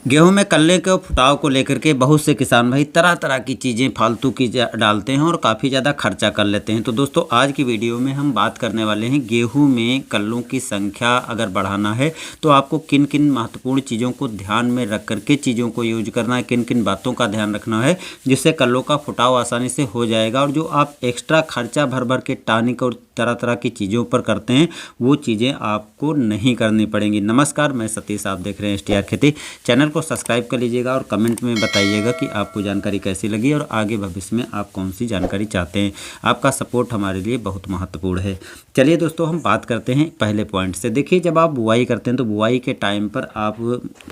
गेहूं में कल्ले के फुटाव को लेकर के बहुत से किसान भाई तरह तरह की चीज़ें फालतू की डालते हैं और काफ़ी ज़्यादा खर्चा कर लेते हैं। तो दोस्तों आज की वीडियो में हम बात करने वाले हैं गेहूं में कल्लों की संख्या अगर बढ़ाना है तो आपको किन किन महत्वपूर्ण चीज़ों को ध्यान में रख करके चीज़ों को यूज करना है, किन किन बातों का ध्यान रखना है जिससे कल्लों का फुटाव आसानी से हो जाएगा। और जो आप एक्स्ट्रा खर्चा भर भर के टॉनिक और तरह तरह की चीज़ों पर करते हैं वो चीज़ें आपको नहीं करनी पड़ेंगी। नमस्कार, मैं सतीश, आप देख रहे हैं STR खेती। चैनल को सब्सक्राइब कर लीजिएगा और कमेंट में बताइएगा कि आपको जानकारी कैसी लगी और आगे भविष्य में आप कौन सी जानकारी चाहते हैं। आपका सपोर्ट हमारे लिए बहुत महत्वपूर्ण है। चलिए दोस्तों, हम बात करते हैं पहले पॉइंट से। देखिए, जब आप बुआई करते हैं तो बुआई के टाइम पर आप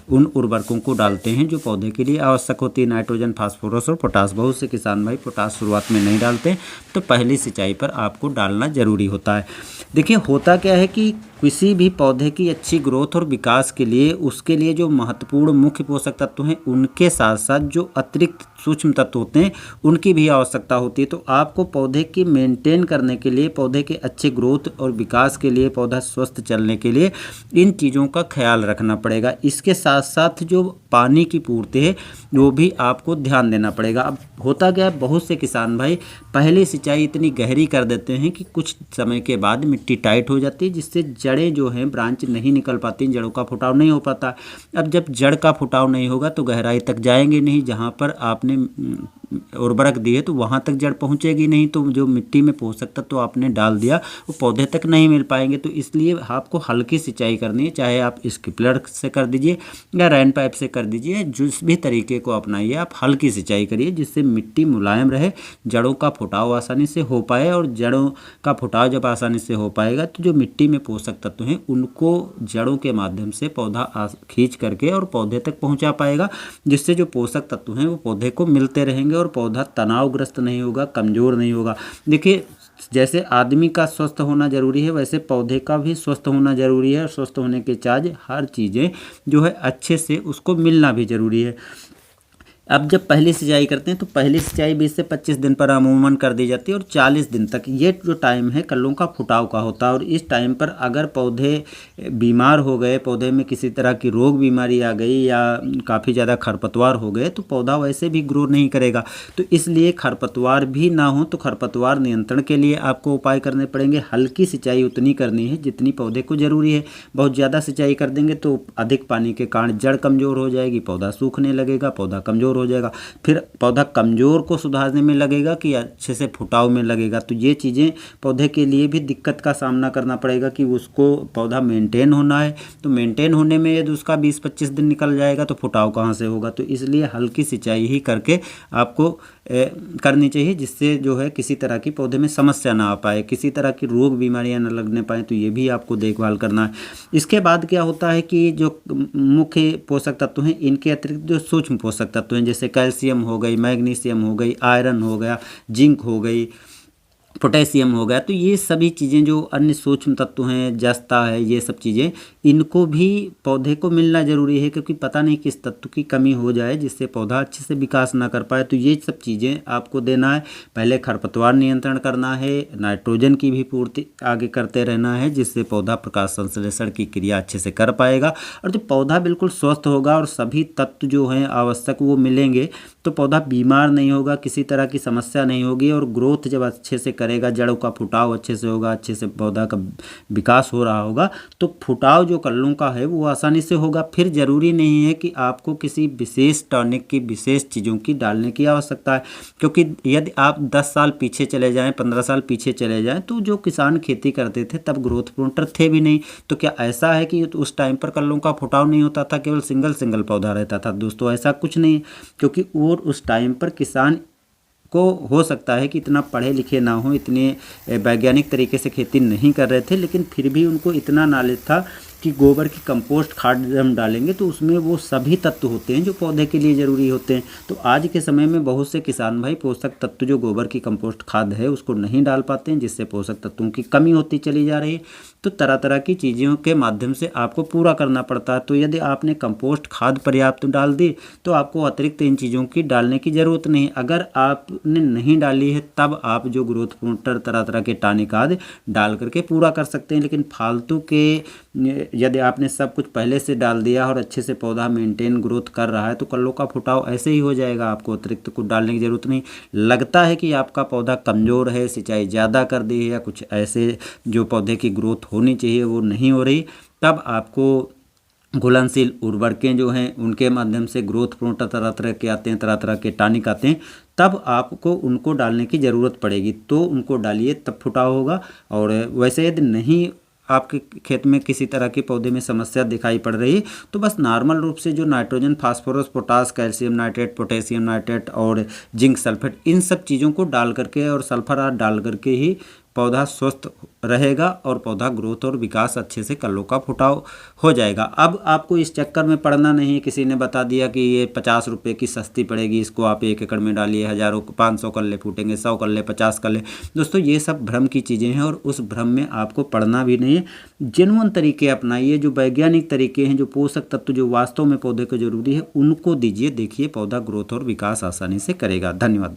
उन उर्वरकों को डालते हैं जो पौधे के लिए आवश्यक होती है, नाइट्रोजन, फास्फोरस और पोटास। बहुत से किसान भाई पोटास शुरुआत में नहीं डालते, तो पहली सिंचाई पर आपको डालना जरूरी होता है। देखिए, होता क्या है कि किसी भी पौधे की अच्छी ग्रोथ और विकास के लिए उसके लिए जो महत्वपूर्ण मुख्य पोषक तत्व हैं उनके साथ साथ जो अतिरिक्त सूक्ष्म तत्व होते हैं उनकी भी आवश्यकता होती है। तो आपको पौधे की मेंटेन करने के लिए, पौधे के अच्छे ग्रोथ और विकास के लिए, पौधा स्वस्थ चलने के लिए इन चीज़ों का ख्याल रखना पड़ेगा। इसके साथ साथ जो पानी की पूर्ति है वो भी आपको ध्यान देना पड़ेगा। अब होता क्या है, बहुत से किसान भाई पहले सिंचाई इतनी गहरी कर देते हैं कि कुछ समय के बाद मिट्टी टाइट हो जाती है जिससे जड़ें जो हैं, ब्रांच नहीं निकल पाती, जड़ों का फुटाव नहीं हो पाता। अब जब जड़ का फुटाव नहीं होगा तो गहराई तक जाएंगे नहीं, जहाँ पर आपने उर्वरक दिए तो वहाँ तक जड़ पहुँचेगी नहीं, तो जो मिट्टी में पोषक तत्व तो आपने डाल दिया वो पौधे तक नहीं मिल पाएंगे। तो इसलिए आपको हल्की सिंचाई करनी है, चाहे आप स्प्रिंकलर से कर दीजिए या रेन पाइप से कर दीजिए, जिस भी तरीके को अपनाइए आप हल्की सिंचाई करिए जिससे मिट्टी मुलायम रहे, जड़ों का फुटाव आसानी से हो पाए। और जड़ों का फुटाव जब आसानी से हो पाएगा तो जो मिट्टी में पोषक तत्व हैं उनको जड़ों के माध्यम से पौधा खींच करके और पौधे तक पहुंचा पाएगा, जिससे जो पोषक तत्व हैं वो पौधे को मिलते रहेंगे और पौधा तनावग्रस्त नहीं होगा, कमज़ोर नहीं होगा। देखिए, जैसे आदमी का स्वस्थ होना जरूरी है वैसे पौधे का भी स्वस्थ होना जरूरी है, और स्वस्थ होने के चार्ज हर चीज़ें जो है अच्छे से उसको मिलना भी जरूरी है। अब जब पहली सिंचाई करते हैं तो पहली सिंचाई 20 से 25 दिन पर अमूमन कर दी जाती है और 40 दिन तक ये जो टाइम है कल्लों का फुटाव का होता है। और इस टाइम पर अगर पौधे बीमार हो गए, पौधे में किसी तरह की रोग बीमारी आ गई या काफ़ी ज़्यादा खरपतवार हो गए तो पौधा वैसे भी ग्रो नहीं करेगा। तो इसलिए खरपतवार भी ना हो तो खरपतवार नियंत्रण के लिए आपको उपाय करने पड़ेंगे। हल्की सिंचाई उतनी करनी है जितनी पौधे को ज़रूरी है। बहुत ज़्यादा सिंचाई कर देंगे तो अधिक पानी के कारण जड़ कमज़ोर हो जाएगी, पौधा सूखने लगेगा, पौधा कमज़ोर हो जाएगा, फिर पौधा कमज़ोर को सुधारने में लगेगा कि अच्छे से फुटाव में लगेगा। तो ये चीज़ें पौधे के लिए भी दिक्कत का सामना करना पड़ेगा कि उसको पौधा मेंटेन होना है, तो मेंटेन होने में यदि उसका 20-25 दिन निकल जाएगा तो फुटाव कहाँ से होगा। तो इसलिए हल्की सिंचाई ही करके आपको करनी चाहिए जिससे जो है किसी तरह की पौधे में समस्या ना आ पाए, किसी तरह की रोग बीमारियां न लगने पाए। तो ये भी आपको देखभाल करना है। इसके बाद क्या होता है कि जो मुख्य पोषक तत्व हैं इनके अतिरिक्त जो सूक्ष्म पोषक तत्व हैं जैसे कैल्शियम हो गई, मैग्नीशियम हो गई, आयरन हो गया, जिंक हो गई, पोटेशियम हो गया, तो ये सभी चीज़ें जो अन्य सूक्ष्म तत्व हैं, जस्ता है, ये सब चीज़ें इनको भी पौधे को मिलना ज़रूरी है क्योंकि पता नहीं किस तत्व की कमी हो जाए जिससे पौधा अच्छे से विकास ना कर पाए। तो ये सब चीज़ें आपको देना है। पहले खरपतवार नियंत्रण करना है, नाइट्रोजन की भी पूर्ति आगे करते रहना है जिससे पौधा प्रकाश संश्लेषण की क्रिया अच्छे से कर पाएगा। और जब पौधा बिल्कुल स्वस्थ होगा और सभी तत्व जो हैं आवश्यक वो मिलेंगे तो पौधा बीमार नहीं होगा, किसी तरह की समस्या नहीं होगी और ग्रोथ जब अच्छे से करेगा, जड़ों का फुटाव अच्छे से होगा, अच्छे से पौधा का विकास हो रहा होगा तो फुटाव जो कल्लों का है वो आसानी से होगा। फिर ज़रूरी नहीं है कि आपको किसी विशेष टॉनिक की, विशेष चीज़ों की डालने की आवश्यकता है, क्योंकि यदि आप 10 साल पीछे चले जाएँ, 15 साल पीछे चले जाएँ तो जो किसान खेती करते थे तब ग्रोथ प्रोमोटर थे भी नहीं। तो क्या ऐसा है कि उस टाइम पर कल्लों का फुटाव नहीं होता था, केवल सिंगल पौधा रहता था? दोस्तों ऐसा कुछ नहीं है, क्योंकि और उस टाइम पर किसान को हो सकता है कि इतना पढ़े लिखे ना हो, इतने वैज्ञानिक तरीके से खेती नहीं कर रहे थे, लेकिन फिर भी उनको इतना नॉलेज था कि गोबर की कंपोस्ट खाद हम डालेंगे तो उसमें वो सभी तत्व होते हैं जो पौधे के लिए ज़रूरी होते हैं। तो आज के समय में बहुत से किसान भाई पोषक तत्व जो गोबर की कंपोस्ट खाद है उसको नहीं डाल पाते हैं, जिससे पोषक तत्वों की कमी होती चली जा रही है। तो तरह तरह की चीज़ों के माध्यम से आपको पूरा करना पड़ता है। तो यदि आपने कंपोस्ट खाद पर्याप्त डाल दी तो आपको अतिरिक्त इन चीज़ों की डालने की ज़रूरत नहीं। अगर आपने नहीं डाली है तब आप जो ग्रोथ प्रमोटर तरह तरह के टॉनिक आदि डाल करके पूरा कर सकते हैं, लेकिन फालतू के यदि आपने सब कुछ पहले से डाल दिया और अच्छे से पौधा मेंटेन ग्रोथ कर रहा है तो कल्लों का फुटाव ऐसे ही हो जाएगा, आपको अतिरिक्त कुछ डालने की ज़रूरत नहीं। लगता है कि आपका पौधा कमज़ोर है, सिंचाई ज़्यादा कर दी है या कुछ ऐसे जो पौधे की ग्रोथ होनी चाहिए वो नहीं हो रही, तब आपको घुलनशील उर्वरकें जो हैं उनके माध्यम से ग्रोथ प्रोमोटर तरह तरह के आते हैं, तरह तरह के टॉनिक आते हैं, तब आपको उनको डालने की ज़रूरत पड़ेगी, तो उनको डालिए तब फुटाव होगा। और वैसे यदि नहीं आपके खेत में किसी तरह के पौधे में समस्या दिखाई पड़ रही तो बस नॉर्मल रूप से जो nitrogen, phosphorus, potash, calcium nitrate, potassium nitrate और जिंक सल्फेट, इन सब चीज़ों को डाल करके और सल्फर आदि डाल करके ही पौधा स्वस्थ रहेगा और पौधा ग्रोथ और विकास अच्छे से कल्लों का फुटाव हो जाएगा। अब आपको इस चक्कर में पड़ना नहीं, किसी ने बता दिया कि ये 50 रुपये की सस्ती पड़ेगी, इसको आप 1 एकड़ में डालिए, हज़ारों 500 कल्ले फूटेंगे, 100 कल्ले, 50 कल्ले। दोस्तों ये सब भ्रम की चीज़ें हैं और उस भ्रम में आपको पड़ना भी नहीं है। जेन्युइन तरीके अपनाइए, जो वैज्ञानिक तरीके हैं, जो पोषक तत्व जो वास्तव में पौधे को जरूरी है उनको दीजिए। देखिए पौधा ग्रोथ और विकास आसानी से करेगा। धन्यवाद।